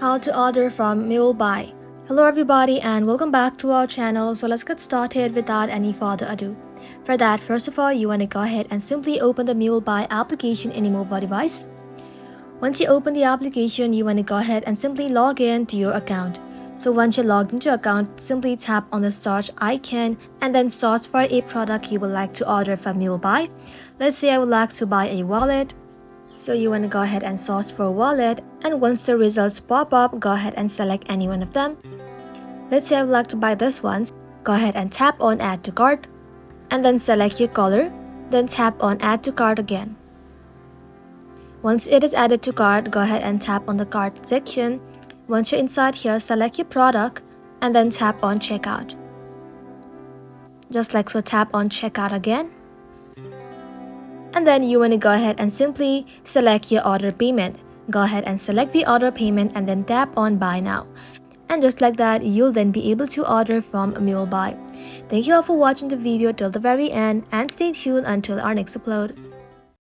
How to order from Mulebuy. Hello everybody and welcome back to our channel. So let's get started without any further ado. For that, first of all, you want to go ahead and simply open the Mulebuy application in your mobile device. Once you open the application, you want to go ahead and simply log in to your account. So once you're logged into your account, simply tap on the search icon and then search for a product you would like to order from Mulebuy. Let's say I would like to buy a wallet. So you want to go ahead and search for wallet, and once the results pop up, go ahead and select any one of them. Let's say I would like to buy this one. Go ahead and tap on add to cart and then select your color, then tap on add to cart again. Once it is added to cart, go ahead and tap on the cart section. Once you're inside here, select your product and then tap on checkout. Just like so, tap on checkout again. And then you want to go ahead and simply select your order payment. Go ahead and select the order payment and then tap on buy now. And just like that, you'll then be able to order from Mulebuy. Thank you all for watching the video till the very end and stay tuned until our next upload.